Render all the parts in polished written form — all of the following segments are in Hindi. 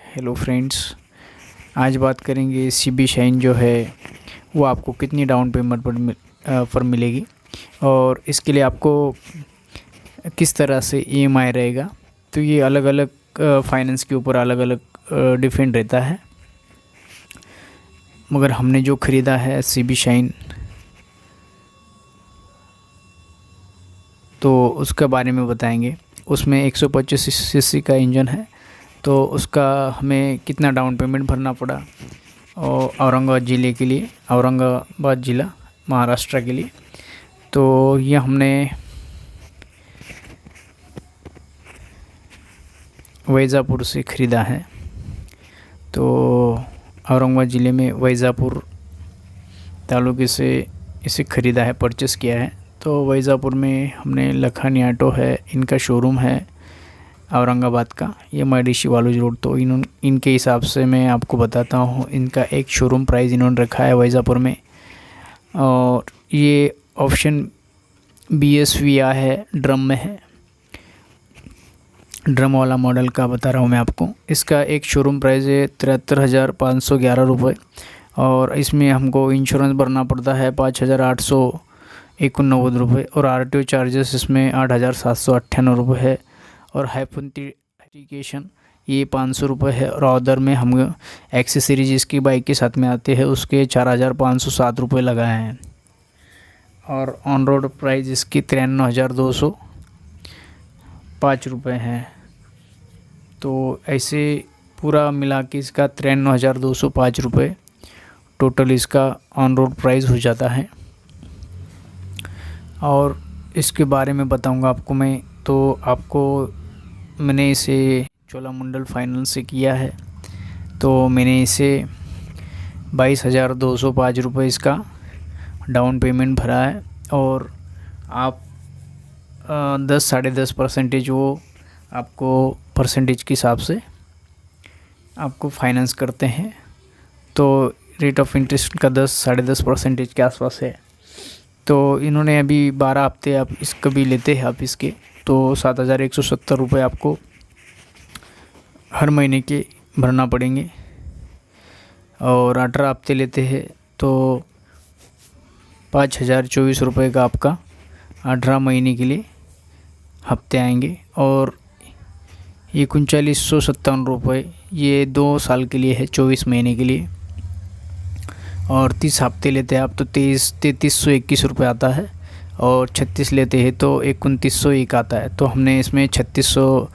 हेलो फ्रेंड्स, आज बात करेंगे सीबी शाइन जो है वो आपको कितनी डाउन पेमेंट पर मिलेगी और इसके लिए आपको किस तरह से ईएमआई रहेगा। तो ये अलग अलग फाइनेंस के ऊपर अलग अलग डिपेंड रहता है, मगर हमने जो ख़रीदा है सीबी शाइन तो उसके बारे में बताएंगे। उसमें 125 सीसी का इंजन है, तो उसका हमें कितना डाउन पेमेंट भरना पड़ा और औरंगाबाद ज़िला महाराष्ट्र के लिए। तो ये हमने वैजापुर से ख़रीदा है। तो औरंगाबाद ज़िले में वैजापुर तालुके से इसे ख़रीदा है, परचेस किया है। तो वैजापुर में हमने लखानी ऑटो है, इनका शोरूम है औरंगाबाद का, ये मडीशी वालूज रोड। तो इनके हिसाब से मैं आपको बताता हूँ, इनका एक शोरूम प्राइस इन्होंने रखा है वैजापुर में। और ये ऑप्शन BSVI है, ड्रम में है, ड्रम वाला मॉडल का बता रहा हूँ मैं आपको। इसका एक शोरूम प्राइस है 73,511 रुपये और इसमें हमको इंश्योरेंस भरना पड़ता है 5,889 रुपये और RTO चार्जेस इसमें 8,798 रुपये है और हाइपोथेटिकेशन ये 500 रुपये है। और अदर में हम एक्सेसरीज इसकी बाइक के साथ में आते हैं उसके 4,507 रुपये लगाए हैं और ऑन रोड प्राइस इसकी 93,205 रुपये है। तो ऐसे पूरा मिला के इसका 93,205 रुपये टोटल इसका ऑन रोड प्राइस हो जाता है। और इसके बारे में बताऊंगा आपको मैं। तो आपको मैंने इसे चोलामंडल फाइनेंस से किया है, तो मैंने इसे 22,205 रुपये इसका डाउन पेमेंट भरा है और आप 10-10.5% वो आपको परसेंटेज के हिसाब से आपको फाइनेंस करते हैं। तो रेट ऑफ इंटरेस्ट का 10-10.5% के आसपास है। तो इन्होंने अभी 12 हफ्ते आप इसका भी लेते हैं आप इसके, तो 7,170 रुपये आपको हर महीने के भरना पड़ेंगे। और 18 हफ्ते लेते हैं तो 5,024 रुपये का आपका 18 महीने के लिए हफ्ते आएंगे। और 39,57 रुपये ये 2 साल के लिए है, 24 महीने के लिए। और 30 हफ्ते लेते हैं आप तो 33,121 रुपये आता है और 36 लेते हैं तो 29,101 आता है। तो हमने इसमें 3600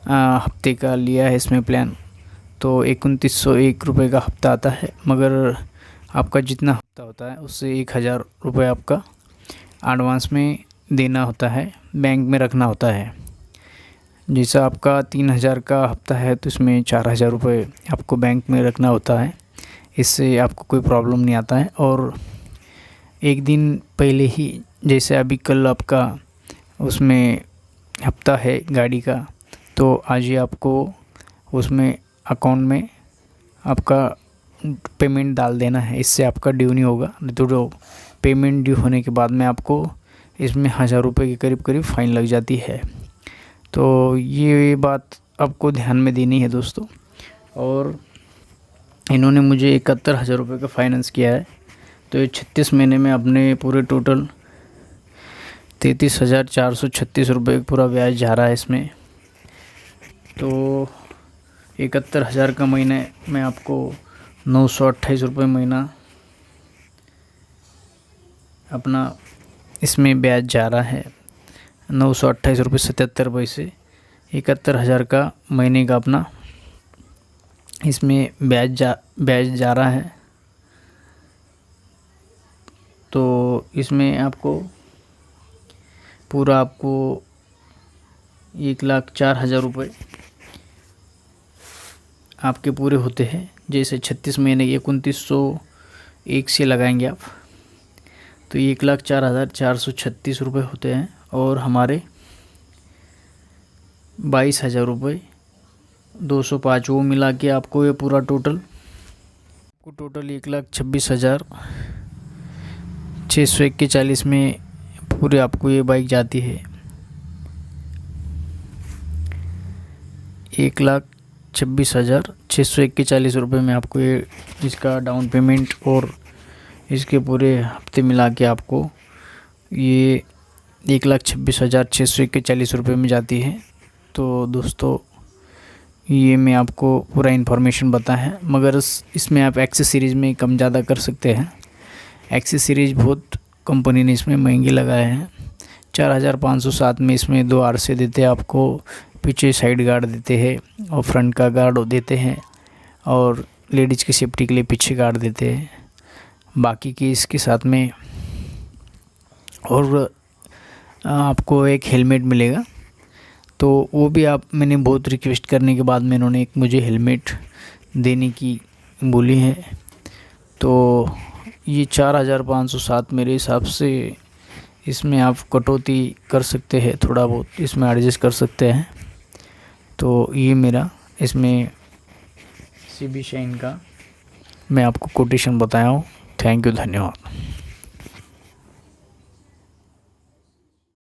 हफ्ते का लिया है इसमें प्लान, तो 2901 रुपये का हफ्ता आता है। मगर आपका जितना हफ्ता होता है उससे 1,000 रुपये आपका एडवांस में देना होता है, बैंक में रखना होता है। जैसा आपका 3,000 का हफ्ता है तो इसमें 4,000 रुपये आपको बैंक में रखना होता है, इससे आपको कोई प्रॉब्लम नहीं आता है। और एक दिन पहले ही, जैसे अभी कल आपका उसमें हफ्ता है गाड़ी का, तो आज ही आपको उसमें अकाउंट में आपका पेमेंट डाल देना है, इससे आपका ड्यू नहीं होगा। नहीं तो पेमेंट ड्यू होने के बाद में आपको इसमें 1,000 रुपये के करीब फ़ाइन लग जाती है। तो ये बात आपको ध्यान में देनी है दोस्तों। और इन्होंने मुझे 71,000 रुपये का फाइनेंस किया है, तो ये 36 महीने में अपने पूरे टोटल 33,436 रुपये पूरा ब्याज जा रहा है इसमें। तो 71,000 का महीने में आपको 928 रुपये महीना अपना इसमें ब्याज जा रहा है, 928 रुपये 77 पैसे। 71,000 का महीने का अपना इसमें ब्याज जा रहा है। तो इसमें आपको पूरा आपको 1,04,000 रुपये आपके पूरे होते हैं। जैसे 36 महीने 2901 से लगाएंगे आप तो 1,04,436 रुपये होते हैं और हमारे 22,000 रुपये 205 वो मिला के आपको ये पूरा टोटल 1,26,641 में पूरे आपको ये बाइक जाती है। 26,641 रुपये में आपको ये इसका डाउन पेमेंट और इसके पूरे हफ्ते मिला के आपको ये 1,26,641 रुपये में जाती है। तो दोस्तों ये मैं आपको पूरा इन्फॉर्मेशन बताया है, मगर इसमें आप एक्सेस सीरीज़ में कम ज़्यादा कर सकते हैं। एक्सेस सीरीज़ बहुत कंपनी ने इसमें महंगी लगाए हैं। 4,507 में इसमें 2 RC देते हैं आपको, पीछे साइड गार्ड देते हैं और फ्रंट का गार्ड देते हैं, और लेडीज़ की सेफ्टी के लिए पीछे गार्ड देते हैं। बाकी की इसके साथ में और आपको एक हेलमेट मिलेगा। तो वो भी मैंने बहुत रिक्वेस्ट करने के बाद में इन्होंने एक मुझे हेलमेट देने की बोली है। तो ये 4,507 मेरे हिसाब से इसमें आप कटौती कर सकते हैं, थोड़ा बहुत इसमें एडजस्ट कर सकते हैं। तो ये मेरा इसमें CB शाइन का मैं आपको कोटेशन बताया हूँ। थैंक यू, धन्यवाद।